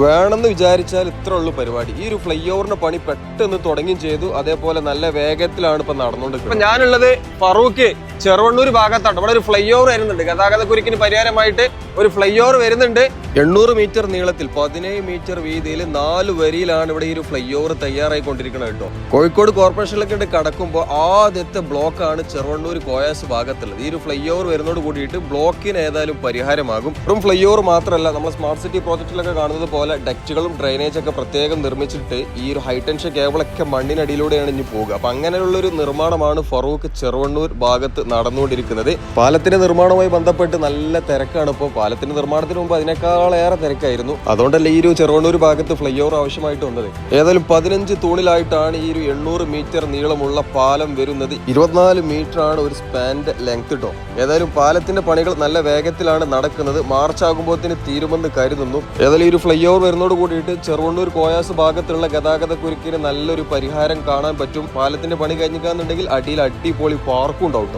വേണമെന്ന് വിചാരിച്ചാൽ ഇത്ര ഉള്ളു പരിപാടി. ഈ ഒരു ഫ്ലൈ ഓവറിന്റെ പണി പെട്ടെന്ന് തുടങ്ങുകയും ചെയ്തു. അതേപോലെ നല്ല വേഗത്തിലാണ് ഇപ്പൊ നടന്നുകൊണ്ടിരിക്കുന്നത്. ഇപ്പൊ ഞാനുള്ളത് ഫറൂഖ് ചെറുവണ്ണൂർ ഭാഗത്താണ്. ഇവിടെ ഒരു ഫ്ലൈ ഓവർ വരുന്നുണ്ട്. ഗതാഗത കുരുക്കിന് പരിഹാരമായിട്ട് ഒരു ഫ്ലൈ ഓവർ വരുന്നുണ്ട്. 800 മീറ്റർ നീളത്തിൽ 17 മീറ്റർ വീതിയിൽ 4 വരിയിലാണ് ഇവിടെ ഈ ഒരു ഫ്ലൈ ഓവർ തയ്യാറായിക്കൊണ്ടിരിക്കുന്നത് കേട്ടോ. കോഴിക്കോട് കോർപ്പറേഷനിലേക്ക് കടക്കുമ്പോൾ ആദ്യത്തെ ബ്ലോക്കാണ് ചെറുവണ്ണൂർ കോയാസ് ഭാഗത്തുള്ളത്. ഈ ഒരു ഫ്ലൈ ഓവർ വരുന്നതോട് കൂടിയിട്ട് ബ്ലോക്കിന് ഏതായാലും പരിഹാരമാകും. വെറും ഫ്ലൈ ഓവർ മാത്രമല്ല, നമ്മൾ സ്മാർട്ട് സിറ്റി പ്രോജക്റ്റിലൊക്കെ കാണുന്നത് പോലെ ഡക്റ്റുകളും ഡ്രെയിനേജ് ഒക്കെ പ്രത്യേകം നിർമ്മിച്ചിട്ട് ഈ ഒരു ഹൈടെൻഷൻ കേബിളൊക്കെ മണ്ണിനടിയിലൂടെയാണ് ഇനി പോകുക. അപ്പൊ അങ്ങനെയുള്ളൊരു നിർമ്മാണമാണ് ഫറൂഖ് ചെറുവണ്ണൂർ ഭാഗത്ത് നടന്നുകൊണ്ടിരിക്കുന്നത്. പാലത്തിന്റെ നിർമ്മാണവുമായി ബന്ധപ്പെട്ട് നല്ല തിരക്കാണ് ഇപ്പോൾ. പാലത്തിന്റെ നിർമ്മാണത്തിന് മുമ്പ് അതിനേക്കാളേറെ തിരക്കായിരുന്നു. അതുകൊണ്ടല്ലേ ഈ ഒരു ചെറുവണ്ണൂർ ഭാഗത്ത് ഫ്ലൈ ഓവർ ആവശ്യമായിട്ട് വന്നത്. ഏതായാലും 15 തൂണിലായിട്ടാണ് ഈ ഒരു 800 മീറ്റർ നീളമുള്ള പാലം വരുന്നത്. 24 മീറ്റർ ആണ് ഒരു സ്പാൻഡ് ലെങ്ത് കേട്ടോ. ഏതായാലും പാലത്തിന്റെ പണികൾ നല്ല വേഗത്തിലാണ് നടക്കുന്നത്. മാർച്ച് ആകുമ്പോഴത്തേന് തീരുമെന്ന് കരുതുന്നു. ഏതായാലും ഈ ഒരു ഫ്ലൈ ഓവർ വരുന്നതോട് കൂടിയിട്ട് ചെറുവണ്ണൂർ കോയാസ് ഭാഗത്തുള്ള ഗതാഗത കുരുക്കിന് നല്ലൊരു പരിഹാരം കാണാൻ പറ്റും. പാലത്തിന്റെ പണി കഴിഞ്ഞിക്കാന്നുണ്ടെങ്കിൽ അടിയിൽ അടിപൊളി പാർക്കും ഉണ്ടാവും.